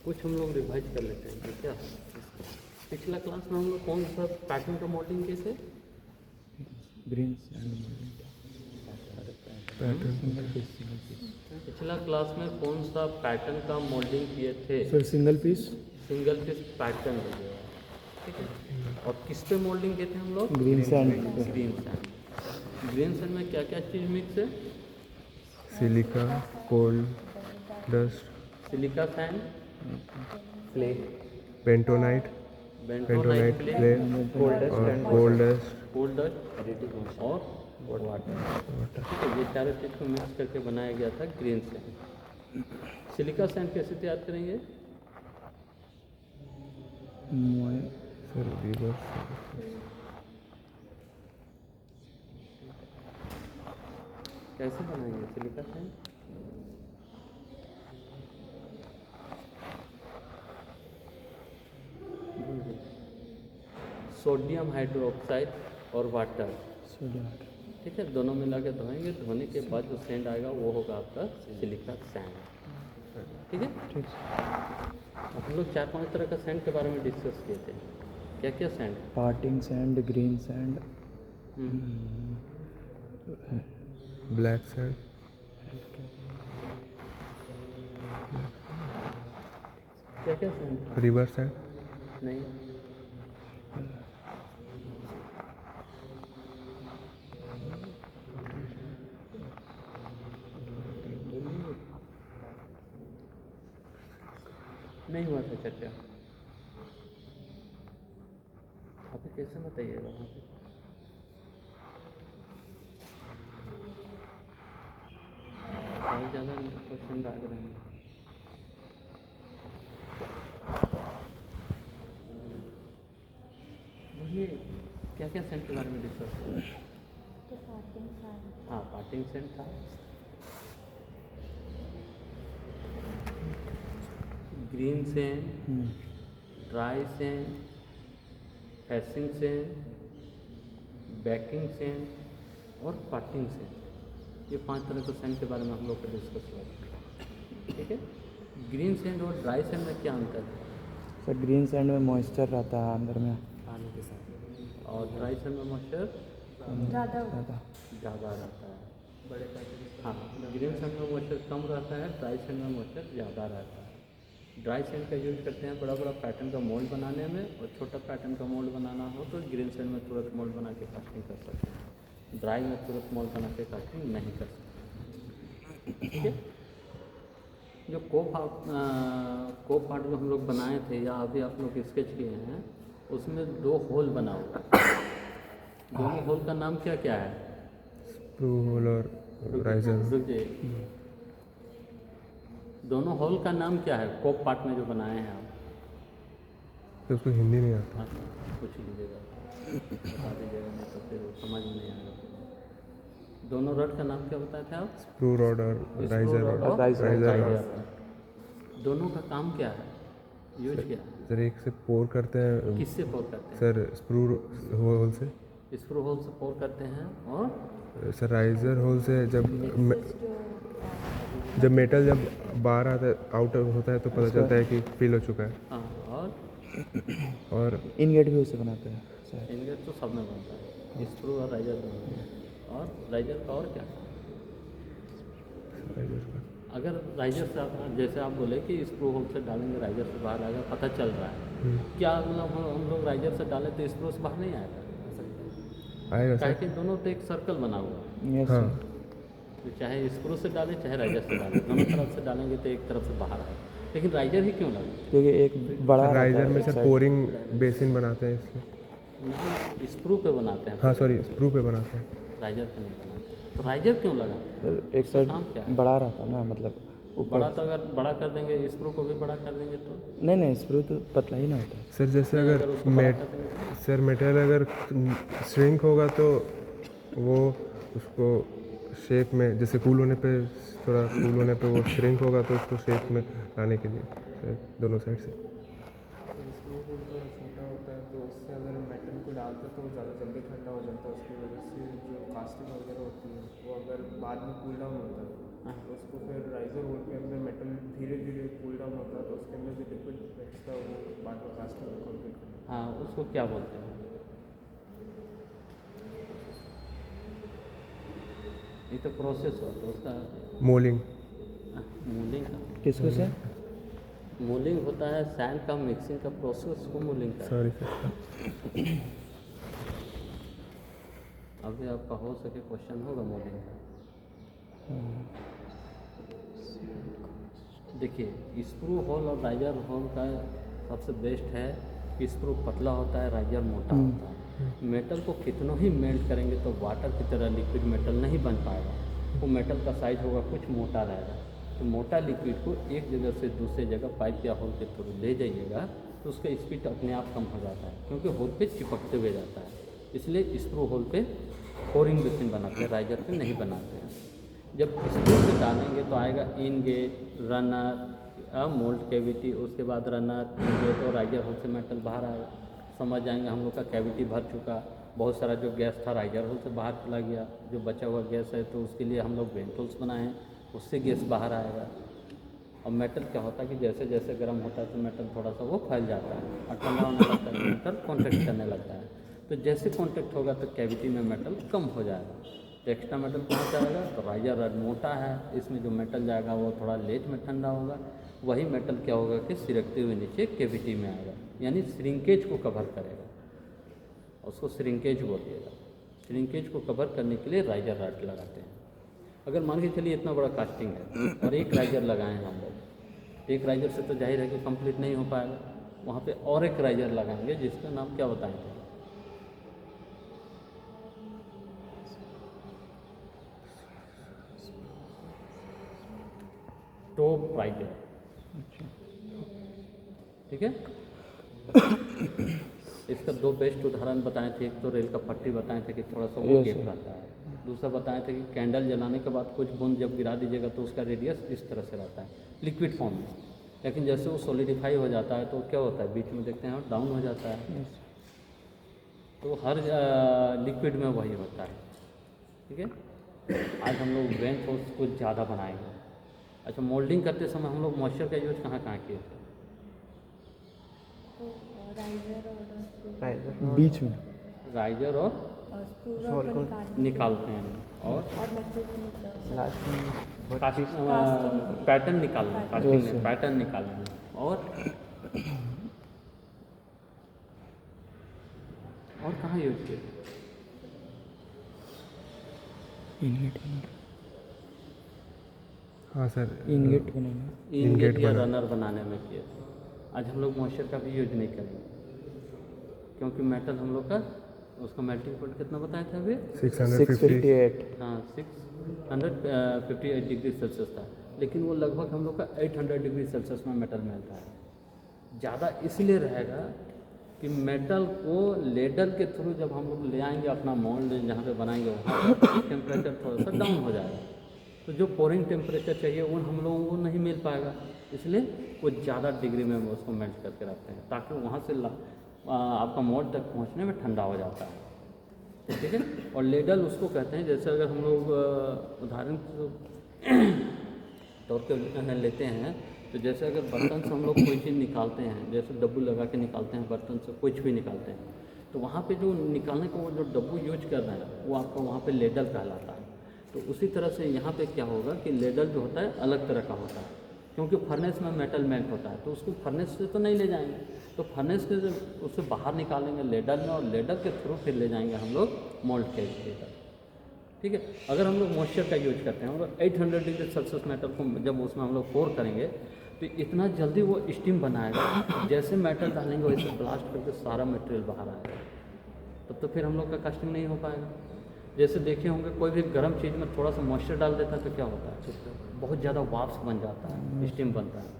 कुछ हम लोग रिवाइज कर लेते हैं ठीक है। पिछला क्लास में हम लोग कौन सा पैटर्न का मॉडलिंग किए थे? Green sand pattern single piece पिछला क्लास में कौन सा पैटर्न का मॉडलिंग किए थे? सर सिंगल पीस पैटर्न वगैरह ठीक है। और किस पे मॉडलिंग किए थे हम लोग? ग्रीन सैंड ग्रीन सैंड में क्या क्या चीज़ मिक्स है? Silica, coal dust, silica sand, clay, bentonite clay, clay gold और गोल्ड डस्ट डस्ट और वाटर ठीक है। ये चारों चीज़ को मिक्स करके बनाया गया था ग्रीन सैंड। सिलिका सैंड कैसे तैयार करेंगे? सर रिवर्स कैसे बनाएंगे सिलिका सैंड? सोडियम हाइड्रोक्साइड और वाटर ठीक है, दोनों मिला के धोएंगे। धोने के बाद जो सैंड आएगा वो होगा आपका सिलिका सैंड ठीक है। हम लोग 4-5 तरह का सैंड के बारे में डिस्कस किए थे। क्या क्या sand? Parting sand, green sand, black sand, क्या क्या सैंड? रिवर सैंड, नहीं, नहीं हुआ था चर्चा। अभी कैसे बताइएगा वहाँ पे? बहुत ज़्यादा क्वेश्चन आ रहे हैं। बोलिए क्या क्या सेंट के बारे में डिस्कस किया? हाँ, पार्टिंग सेंट था, green sand, dry sand, facing sand, backing sand और पार्टिंग सेंट। ये 5 तरह के सेंट के बारे में हम लोग को डिस्कस हुआ ठीक है। ग्रीन सेंट और ड्राई सेंट में क्या अंतर है? सर ग्रीन सैंड में मॉइस्चर रहता है अंदर में पानी के साथ, और ड्राई सेंट में मॉइस्चर ज़्यादा रहता है। हाँ, ग्रीन सेंट में मॉइस्चर कम रहता है, ड्राई सेंट में मॉइस्चर ज़्यादा रहता है। ड्राई सेंट का यूज करते हैं बड़ा बड़ा पैटर्न का मोल्ड बनाने में, और छोटा पैटर्न का मोल्ड बनाना हो तो ग्रीन सेंट में तुरंत मोल्ड बना के कास्टिंग कर सकते हैं। ड्राई में तुरंत मोल्ड बना के कास्टिंग नहीं कर सकते ठीक है। जो कोप आर्ट जो हम लोग बनाए थे या अभी आप लोग स्केच किए हैं, उसमें 2 होल बना हुआ है। दोनों होल का नाम क्या क्या है? स्क्रू होल और राइजर। दोनों होल का नाम क्या है कोप पार्ट में जो बनाए हैं आप? तो उसको हिंदी नहीं आता। हाँ, पूछ लीजिएगा, बता दीजिएगा, नहीं तो फिर समझ में नहीं आएगा। दोनों रड का नाम क्या बताए थे आप? स्क्रू रॉड और राइजर रॉड। राइजर दोनों का काम क्या है, यूज क्या है? सर एक से पोर करते हैं। किससे पोर करते हैं? सर स्क्रू होल से। स्क्रू होल से पोर करते हैं। और सर राइजर होल से जब मेटल जब बाहर आता है, आउट होता है तो पता चलता है कि फिल हो चुका है। हाँ, और इनगेट भी उसे बनाते हैं सर। इनगेट तो सब में बनता है, स्क्रू और राइजर बनता है। और राइजर का और क्या? अगर राइजर से जैसे आप बोले कि स्क्रू होल से डालेंगे राइजर से बाहर आएगा, पता चल रहा है, क्या मतलब हम लोग राइजर से डालें तो स्क्रू से बाहर नहीं आएगा? आएगा क्या सर। कि दोनों तो एक सर्कल बना हुआ है। यस हाँ, तो चाहे स्क्रू से डालें चाहे राइजर से डालें, दोनों तरफ से डालेंगे तो एक तरफ से बाहर आएगा। लेकिन राइजर ही क्यों लगा? क्योंकि एक बड़ा राइजर में सर पोरिंग बेसिन बनाते हैं इसलिए। मतलब स्क्रू पे बनाते हैं, हाँ सॉरी, स्क्रू पे बनाते हैं। राइजर पे नहीं बनाते। तो राइजर क्यों लगा? एक साइड काम क्या है? बड़ा रहता है ना, मतलब बड़ा तो अगर बड़ा कर देंगे, स्क्रू को भी बड़ा कर देंगे तो नहीं स्क्रू तो पतला ही ना होता है। सर जैसे अगर उसको बड़ा कर देंगे सर मेटल अगर श्रिंक होगा तो वो उसको शेप में, जैसे कूल होने पे थोड़ा कूल होने पे वो श्रिंक होगा तो उसको शेप में लाने के लिए सर दोनों साइड से। स्क्रू होल थोड़ा छोटा होता है तो उससे अगर मेटल को डालते तो ज़्यादा जल्दी ठंडा हो जाता है, उसकी वजह से जो कास्टिंग वगैरह होती है वो अगर बाद में कूल डाउन होता है हाँ। उसको फिर राइजर होल के अंदर मेटल धीरे धीरे कूल डाउन होता है, तो उसके अंदर जो लिक्विड बचता है वो बाद में कास्टिंग में कंप्लीट करना। हाँ, उसको क्या बोलते हैं? ये तो प्रोसेस होता है उसका। मोलिंग। मूलिंग का किसको सर? मूलिंग होता है सैंड का मिक्सिंग का प्रोसेस को मूलिंग का। Sorry sir. अभी आपका हो सके क्वेश्चन होगा मूलिंग का। देखिए, स्क्रू होल और राइजर होल का सबसे बेस्ट है कि स्क्रू पतला होता है, राइजर मोटा होता है। मेटल को कितना ही मेल्ट करेंगे तो वाटर की तरह लिक्विड मेटल नहीं बन पाएगा। वो मेटल का साइज होगा कुछ मोटा रहेगा। तो मोटा लिक्विड को एक जगह से दूसरे जगह पाइप या होल के थ्रू ले जाइएगा तो उसका स्पीड अपने आप कम हो जाता है, क्योंकि होल पे चिपकते हुए जाता है। इसलिए स्क्रू होल पे फोरिंग मशीन बनाते हैं, राइजर पे नहीं बनाते हैं। जब स्क्रू से डालेंगे तो आएगा इन गेट, रनर, मोल्ड कैविटी, उसके बाद रनर, इन गेट और राइजर होल से मेटल बाहर आएगा। समझ जाएंगे हम लोग का कैविटी भर चुका, बहुत सारा जो गैस था राइजर होल से बाहर चला गया, जो बचा हुआ गैस है तो उसके लिए हम लोग वेंट होल्स बनाए हैं, उससे गैस बाहर आएगा। और मेटल क्या होता है कि जैसे जैसे गर्म होता है तो मेटल थोड़ा सा वो फैल जाता है और ठंडा होने लगता है, मेटल कॉन्टैक्ट करने लगता है। तो जैसे कॉन्टैक्ट होगा तो कैविटी में मेटल कम हो जाएगा। तो एक्स्ट्रा मेटल कहाँ से आएगा? तो राइजर रड मोटा है, इसमें जो मेटल जाएगा वो थोड़ा लेट में ठंडा होगा। वही मेटल क्या होगा कि सिरकते हुए नीचे कैविटी में आएगा, यानी श्रिंकेज को कवर करेगा। उसको श्रिंकेज बोलिएगा। श्रिंकेज को कवर करने के लिए राइजर रड लगाते हैं। अगर मान के चलिए इतना बड़ा कास्टिंग है और एक राइजर लगाए हैं हम लोग, एक राइजर से तो जाहिर है कि कंप्लीट नहीं हो पाएगा। वहाँ पे और एक राइजर लगाएंगे जिसका नाम क्या बताएंगे? Top riser. ठीक है। इसका दो बेस्ट उदाहरण बताए थे। एक तो रेल का पट्टी बताए थे कि थोड़ा सा वो Yes, गेप sir. रहता है। दूसरा बताए थे कि कैंडल जलाने के बाद कुछ बूंद जब गिरा दीजिएगा तो उसका रेडियस इस तरह से रहता है लिक्विड फॉर्म में। लेकिन जैसे वो सॉलिडिफाई हो जाता है तो क्या होता है, बीच में देखते हैं डाउन हो जाता है। तो हर लिक्विड में वही होता है। ठीक है। आज हम लोग वेंट होल्स कुछ ज़्यादा बनाएंगे। अच्छा, मोल्डिंग करते समय हम लोग मॉइस्चर का यूज कहाँ कहाँ किए थे? बीच में राइजर और निकालते हैं और पैटर्न निकालना, कास्टिंग में पैटर्न निकालना और कहाँ यूज किए? इनगेट बनाना, हाँ सर। इनगेट बनाना, इनगेट या बना- रनर बनाने में किए। आज हम लोग मॉइस्चर का भी यूज नहीं करेंगे, क्योंकि मेटल हम लोग का उसका मेल्टिंग पॉइंट कितना बताया था अभी? 658। हाँ, 658 डिग्री सेल्सियस था। लेकिन वो लगभग हम लोग का 800 डिग्री सेल्सियस में मेटल मिलता है। ज़्यादा इसलिए रहेगा कि मेटल को लेडल के थ्रू जब हम लोग ले आएंगे अपना मोल्ड जहाँ पे बनाएंगे वहाँ टेम्परेचर थोड़ा सा डाउन हो जाएगा। तो जो पोरिंग टेम्परेचर चाहिए वो हम लोगों को नहीं मिल पाएगा। इसलिए वो ज़्यादा डिग्री में उसको मेल्ट करके रखते हैं ताकि वहाँ से आपका मोल्ड तक पहुँचने में ठंडा हो जाता है। ठीक है। और लेडल उसको कहते हैं, जैसे अगर हम लोग उदाहरण तौर पे लेते हैं तो जैसे अगर बर्तन से हम लोग कोई चीज़ निकालते हैं, जैसे डब्बू लगा के निकालते हैं बर्तन से कुछ भी निकालते हैं, तो वहाँ पे जो निकालने को वो जो डब्बू यूज कर रहे हैं वो आपका वहाँ पे लेडल कहलाता है। तो उसी तरह से यहाँ पे क्या होगा कि लेडल जो होता है अलग तरह का होता है, क्योंकि फर्नेस में मेटल मेल्ट होता है तो उसको फर्नेस से तो नहीं ले जाएंगे, तो फर्नेस के उससे बाहर निकालेंगे लेडल में और लेडल के थ्रू फिर ले जाएंगे हम लोग मोल्ड के लेडल। ठीक है। अगर हम लोग मॉइस्चर का यूज करते हैं और 800 डिग्री सेल्सियस मेटल को जब उसमें हम लोग पोर करेंगे तो इतना जल्दी वो स्टीम बनाएगा, जैसे मेटल डालेंगे वैसे ब्लास्ट करके सारा मटेरियल बाहर आएगा। तब तो फिर हम लोग का कास्टिंग नहीं हो पाएगा। जैसे देखे होंगे कोई भी गर्म चीज़ में थोड़ा सा मॉइस्चर डाल देता है तो क्या होता है, बहुत ज़्यादा वाष्प बन जाता है, स्टीम बनता है।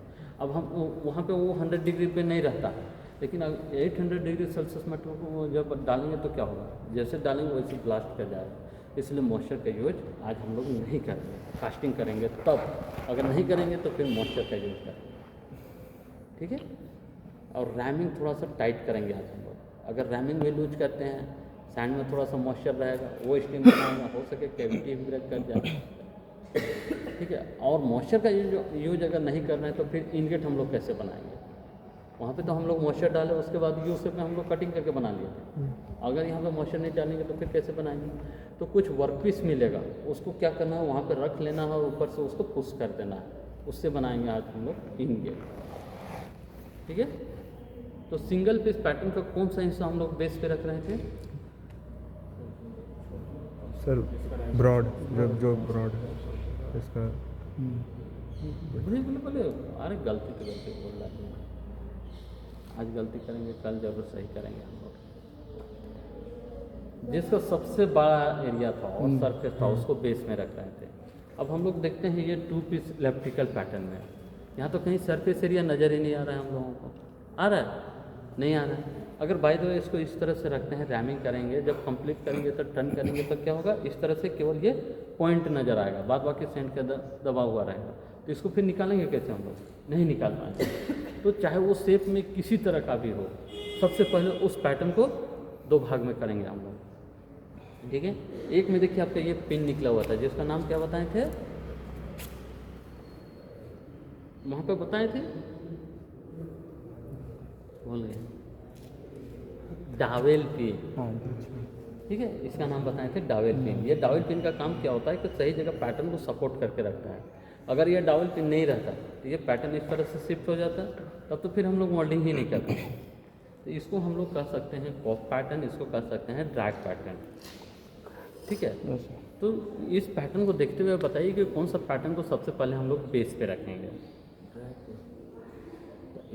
अब हम वहाँ पे वो 100 डिग्री पे नहीं रहता है, लेकिन 800 डिग्री सेल्सियस मेटल को जब डालेंगे तो क्या होगा, जैसे डालेंगे वैसे ब्लास्ट कर जाएगा। इसलिए मॉइस्चर का यूज आज हम लोग नहीं करेंगे, कास्टिंग करेंगे तब। अगर नहीं करेंगे तो फिर मॉइस्चर का यूज करेंगे। ठीक है। और रैमिंग थोड़ा सा टाइट करेंगे आज हम लोग। अगर रैमिंग में लूज करते हैं, सैंड में थोड़ा सा मॉइस्चर रहेगा, वो स्टीम बनाएगा, हो सके कैविटी भी ब्रेक कर जाए। ठीक है। ठीक है। और मॉइस्चर का यूज अगर नहीं करना है तो फिर इनगेट हम लोग कैसे बनाएंगे? वहाँ पे तो हम लोग मॉइस्चर डाले, उसके बाद यू शेप में हम लोग कटिंग करके बना लिए थे। अगर यहाँ पे मॉइस्चर नहीं डालेंगे तो फिर कैसे बनाएंगे? तो कुछ वर्कपीस मिलेगा, उसको क्या करना है, वहाँ पे रख लेना है और ऊपर से उसको पुश कर देना है, उससे बनाएंगे आज हम लोग इनगेट। ठीक है। तो सिंगल पीस पैटर्न का कौन सा हिस्सा हम लोग बेस पे रख रहे थे? सर ब्रॉड, जो ब्रॉड है इसका। बोले अरे गलती बोल रहा है, आज गलती करेंगे, कल जरूर सही करेंगे हम लोग। जिसका सबसे बड़ा एरिया था और सरफेस था उसको बेस में रख रहे थे। अब हम लोग देखते हैं ये 2 पीस इलेक्ट्रिकल पैटर्न में, यहाँ तो कहीं सरफेस एरिया नज़र ही नहीं आ रहा है हम लोगों को। आ रहा है? नहीं आ रहा है। अगर बाय द वे इसको इस तरह से रखते हैं, रैमिंग करेंगे, जब कंप्लीट करेंगे तो टर्न करेंगे तो क्या होगा, इस तरह से केवल ये पॉइंट नज़र आएगा, बाद बाकी सेंट का दबा हुआ रहेगा। तो इसको फिर निकालेंगे कैसे हम लोग? नहीं निकाल पाएंगे। तो चाहे वो शेप में किसी तरह का भी हो, सबसे पहले उस पैटर्न को 2 भाग में करेंगे हम लोग। ठीक है। एक में देखिए आपका ये पिन निकला हुआ था, जिसका नाम क्या बताए थे, वहाँ पे बताए थे, भूल गए, डावेल पिन। ठीक है, इसका नाम बताए थे डावेल पिन। ये डावेल पिन का काम क्या होता है कि सही जगह पैटर्न को सपोर्ट करके रखता है। अगर ये डावेल पिन नहीं रहता तो ये पैटर्न इस तरह से शिफ्ट हो जाता, तब तो फिर हम लोग मॉडलिंग ही नहीं करते। तो इसको हम लोग कह सकते हैं कॉफ पैटर्न, इसको कह सकते हैं ड्रैग पैटर्न। ठीक है। तो इस पैटर्न को देखते हुए बताइए कि कौन सा पैटर्न को सबसे पहले हम लोग बेस पे रखेंगे।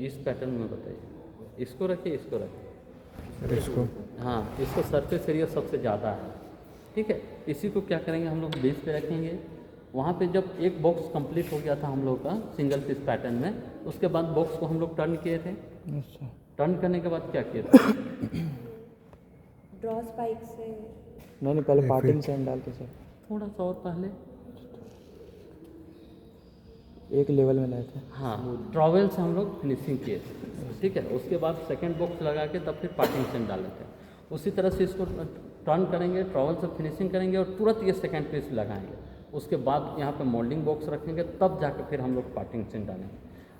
इस पैटर्न में बताइए, इसको रखिए, इसको रखिए, इसको, हाँ, इसको सरफेस एरिया सबसे ज़्यादा है। ठीक है। इसी को क्या करेंगे हम लोग, बेस पे रखेंगे। वहाँ पे जब एक बॉक्स कंप्लीट हो गया था हम लोग का सिंगल पीस पैटर्न में, उसके बाद बॉक्स को हम लोग टर्न किए थे। टर्न करने के बाद क्या किए थे? ड्रॉ स्पाइक से नहीं, पहले पार्टिंग सेंड डाल के सर थोड़ा सा और पहले, एक लेवल में लाए थे। हाँ, ट्रॉवेल से हम लोग फिनिशिंग किए थे। ठीक है। उसके बाद सेकंड बॉक्स लगा के तब फिर पार्टिंग सेंड डाले थे। उसी तरह से इसको टर्न करेंगे, ट्रॉवेल से फिनिशिंग करेंगे और तुरंत ये सेकंड पीस लगाएंगे। उसके बाद यहाँ पे मोल्डिंग बॉक्स रखेंगे, तब जाकर फिर हम लोग पार्टिंग सेंड डालेंगे।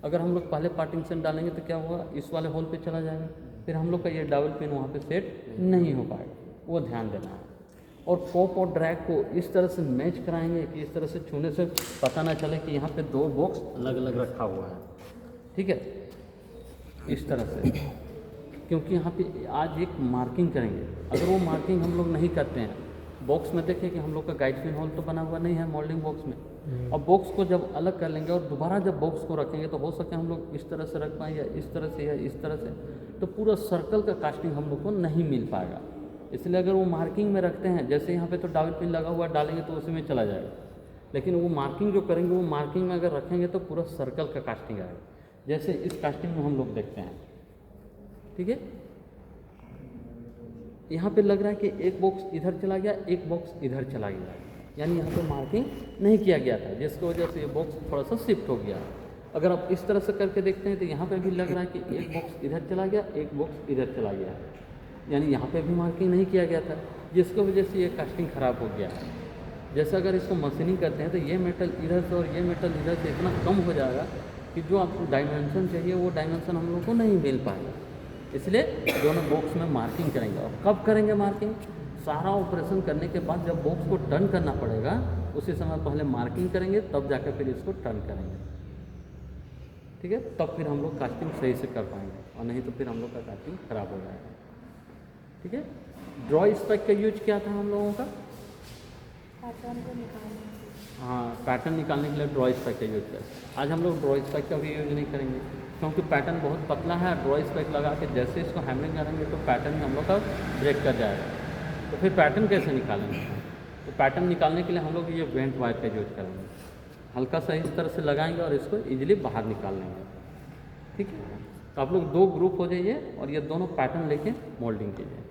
अगर हम लोग पहले पार्टिंग सेंड डालेंगे तो क्या होगा, इस वाले होल पे चला जाएगा, फिर हम लोग का ये डबल पिन वहाँ पे सेट नहीं हो पाएगा, वो ध्यान देना है। और पॉप और ड्रैग को इस तरह से मैच कराएंगे कि इस तरह से छूने से पता ना चले कि यहाँ पे 2 बॉक्स अलग अलग रखा हुआ है। ठीक है, इस तरह से, क्योंकि यहाँ पे आज एक मार्किंग करेंगे। अगर वो मार्किंग हम लोग नहीं करते हैं, बॉक्स में देखें कि हम लोग का गाइड पिन होल तो बना हुआ नहीं है मोल्डिंग बॉक्स में। अब बॉक्स को जब अलग कर लेंगे और दोबारा जब बॉक्स को रखेंगे तो हो सके हम लोग इस तरह से रख पाएँ या इस तरह से या इस तरह से, तो पूरा सर्कल का कास्टिंग हम लोग को नहीं मिल पाएगा। इसलिए अगर वो मार्किंग में रखते हैं, जैसे यहाँ पे तो डबल पिन लगा हुआ डालेंगे तो उसी में चला जाएगा, लेकिन वो मार्किंग जो करेंगे वो मार्किंग में अगर रखेंगे तो पूरा सर्कल का कास्टिंग आएगा, जैसे इस कास्टिंग में हम लोग देखते हैं। ठीक है, यहाँ पे लग रहा है कि एक बॉक्स इधर चला गया, एक बॉक्स इधर चला गया, यानी यहाँ पे मार्किंग नहीं किया गया था, जिसकी वजह से ये बॉक्स थोड़ा सा शिफ्ट हो गया। अगर आप इस तरह से करके देखते हैं तो यहाँ पे भी लग रहा है कि एक बॉक्स इधर चला गया, एक बॉक्स इधर चला गया, यानी यहाँ पे भी मार्किंग नहीं किया गया था, जिसकी वजह से ये कास्टिंग ख़राब हो गया है। जैसे अगर इसको मशीनिंग करते हैं तो ये मेटल इधर से और ये मेटल इधर से इतना कम हो जाएगा कि जो आपको डायमेंशन चाहिए वो डायमेंशन हम लोग को नहीं मिल पाएगा। इसलिए दोनों बॉक्स में मार्किंग करेंगे। और कब करेंगे मार्किंग? सारा ऑपरेशन करने के बाद जब बॉक्स को टर्न करना पड़ेगा उसी समय पहले मार्किंग करेंगे, तब जाकर फिर इसको टर्न करेंगे। ठीक है, तब फिर हम लोग कास्टिंग सही से कर पाएंगे, और नहीं तो फिर हम लोग का कास्टिंग खराब हो जाएगा। ठीक है, ड्रॉ स्पेक का यूज क्या था हम लोगों का? पैटर्न को निकालना। हाँ, पैटर्न निकालने के लिए ड्रॉ स्पेक का यूज करते। आज हम लोग ड्रॉ स्पेक का भी यूज नहीं करेंगे, क्योंकि पैटर्न बहुत पतला है। ड्रॉ स्पेक लगा के जैसे इसको हैमरिंग करेंगे तो पैटर्न हम लोग का ब्रेक कर जाएगा, तो फिर पैटर्न कैसे निकालेंगे? तो पैटर्न निकालने के लिए हम लोग ये वेंट वायर का यूज करेंगे। हल्का सा इस तरह से लगाएंगे और इसको इजीली बाहर निकाल लेंगे। ठीक है, तो आप लोग 2 ग्रुप हो जाइए और ये दोनों पैटर्न लेके मोल्डिंग कीजिए।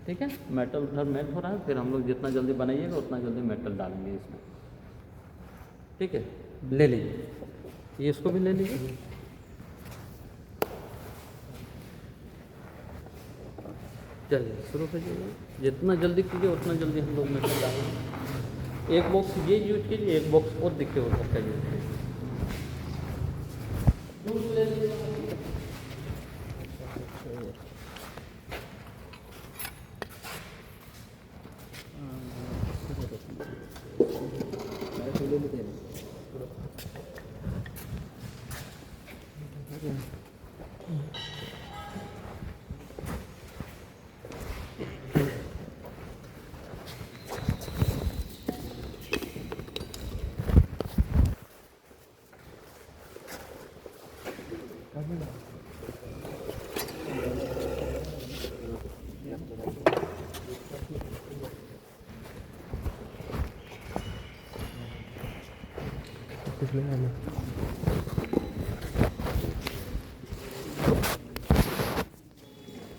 ठीक है, मेटल उधर मेल्ट हो रहा है, फिर हम लोग जितना जल्दी बनाइएगा उतना जल्दी मेटल डालेंगे इसमें। ठीक है, ले लीजिए, ये इसको भी ले लीजिए। चलिए शुरू कीजिए, जितना जल्दी कीजिए उतना जल्दी हम लोग मेटल डालेंगे। एक बॉक्स ये यूज कीजिए, एक बॉक्स और दिखे हो सकता है यूज कीजिए। कुछ नहीं आना